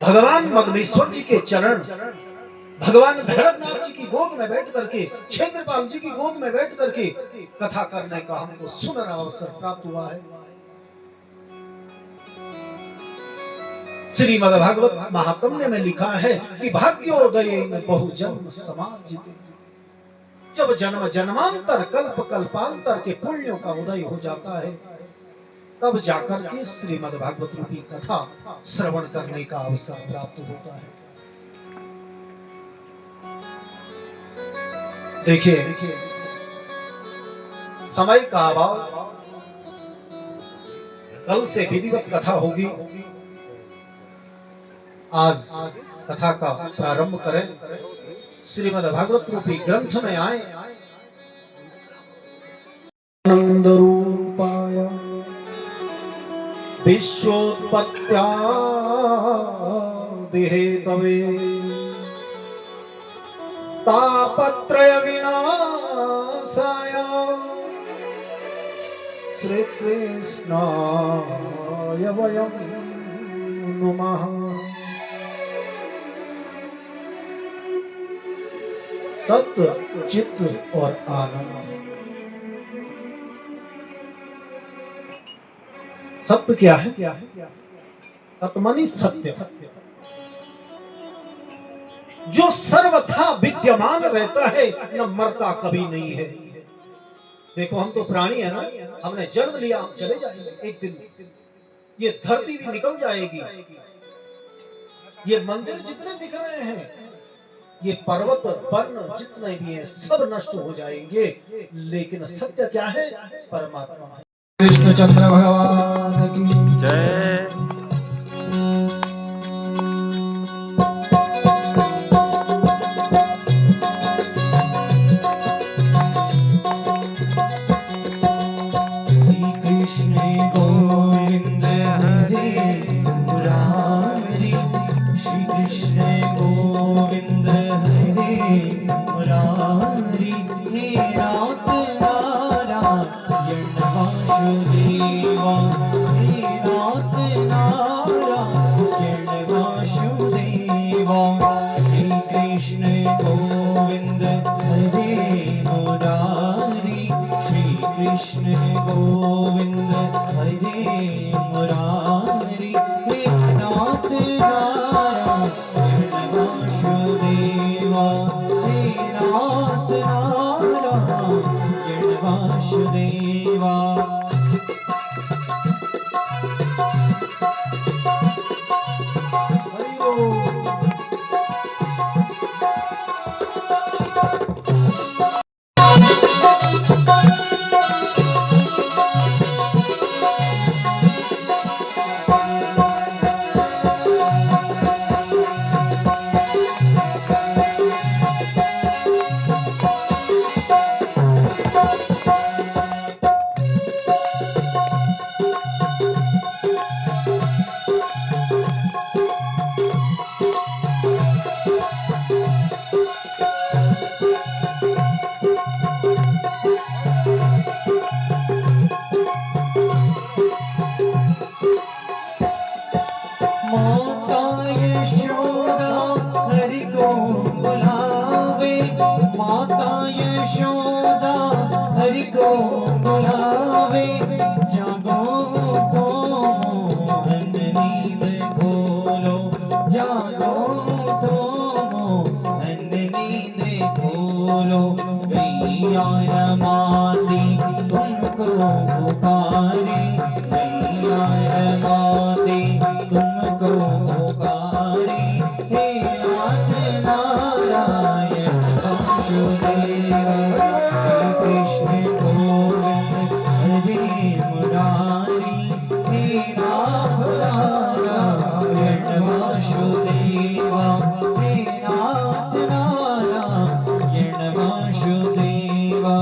भगवान मगधेश्वर जी के चरण, भगवान भैरवनाथ जी की गोद में बैठ करके, क्षेत्रपाल जी की गोद में बैठ करके कथा करने का हमको सुनहरा अवसर प्राप्त हुआ है। श्रीमद् भागवत महात्म्य में लिखा है कि भाग्योदय में बहुजन्म समाज के, जब जन्म जन्मांतर कल्प कल्पांतर के पुण्यों का उदय हो जाता है, तब जाकर के श्रीमद् भागवत रूपी कथा श्रवण करने का अवसर प्राप्त होता है। देखिए, समय का अभाव, कल से विधिवत कथा होगी। आज कथा का प्रारंभ करें। श्रीमद् भागवत रूपी ग्रंथ में आए। आनंद रूपाय विश्वोत्पत्त्यादि हेतवे तापत्रय विनाशाय श्री कृष्णाय वयं नुमः। सत्य, चित्त और आनंद। सत्य क्या है? सत्य मानी सत्य, जो सर्वथा विद्यमान रहता है, न मरता कभी नहीं है। देखो, हम तो प्राणी है ना, हमने जन्म लिया, हम चले जाएंगे एक दिन। ये धरती भी निकल जाएगी, ये मंदिर जितने दिख रहे हैं, ये पर्वत वर्ण जितने भी हैं, सब नष्ट हो जाएंगे, लेकिन सत्य क्या है? परमात्मा है। कृष्णचंद्र भगवान की जय। कृष्ण गोविंद हरे मुरारी, हे नाथ नारायण वासुदेवा, हे नाथ नारायण वासुदेवा। माता यशोदा हरि को बुलावे, जागो तो मोहन नींद खोलो, जागो तो मोहन नींद खोलो। गैया रमाती तुमको पुकारे, गैया रमाती तुमको पुकारे, हे नाथ नारायण वासुदेवा, श्री कृष्ण गोविंद हरे मुरारी, हे नाथ नारायण वासुदेवा, हे नाथ नारायण वासुदेवा।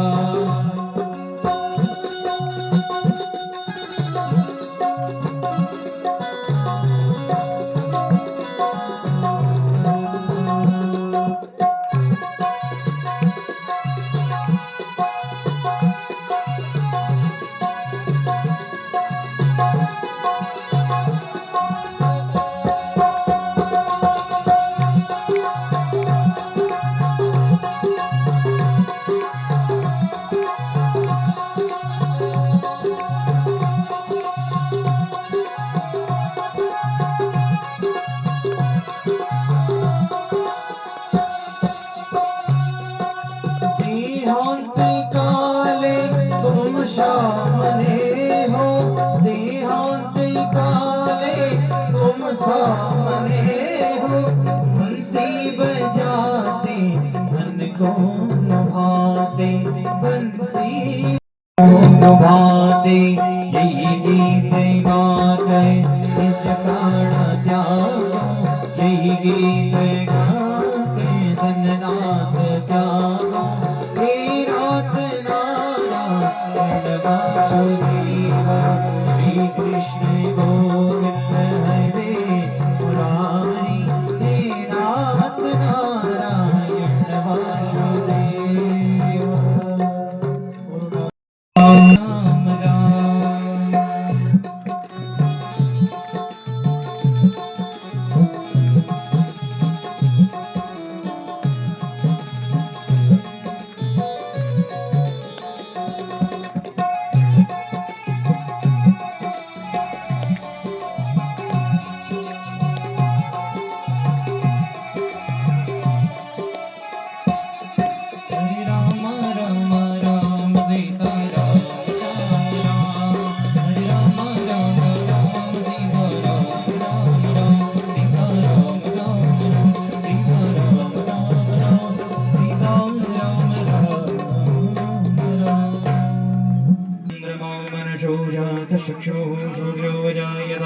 अथ चक्षुः सूर्यो जायत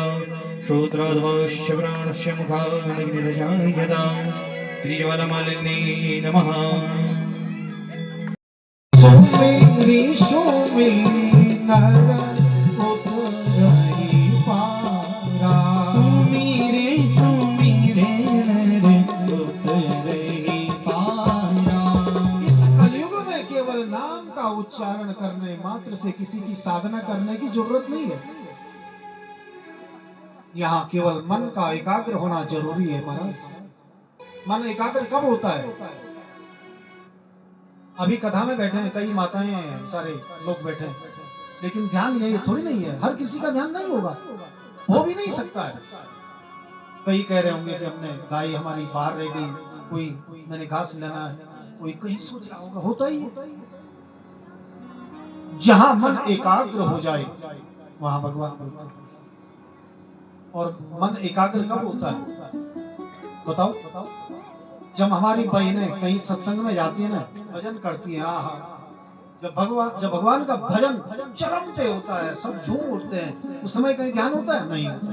श्रोत्राद्वाश्च प्राणस्य मुखादग्निर्जायत श्रीज्वालमालिन्ये नमः सुमेरी सुमेरी नर उतरहि पारा सुमीरे सुमीरे नर उतरहि पारा। इस कलयुग में केवल नाम का उच्चारण करने मात्र से किसी की साधना करने की जरूरत नहीं है। यहाँ केवल मन का एकाग्र होना जरूरी है महाराज। मन एकाग्र कब होता है? अभी कथा में बैठे हैं, कई माताएं हैं, सारे लोग बैठे हैं, लेकिन ध्यान ये थोड़ी नहीं है। हर किसी का ध्यान नहीं होगा, हो भी नहीं सकता है। कई कह रहे होंगे कि हमने गाय हमारी बाहर रह गई, कोई मैंने घास लेना है, कोई कहीं सोच रहा होगा, होता ही है। जहां मन एकाग्र हो जाए वहां भगवान होता है। और मन एकाग्र कब होता है बताओ? जब हमारी बहनें कहीं सत्संग में जाती है ना, भजन करती हैं, जब भगवान का भजन चरम पे होता है, सब झूम उठते हैं, उस समय कहीं ध्यान होता है? नहीं होता।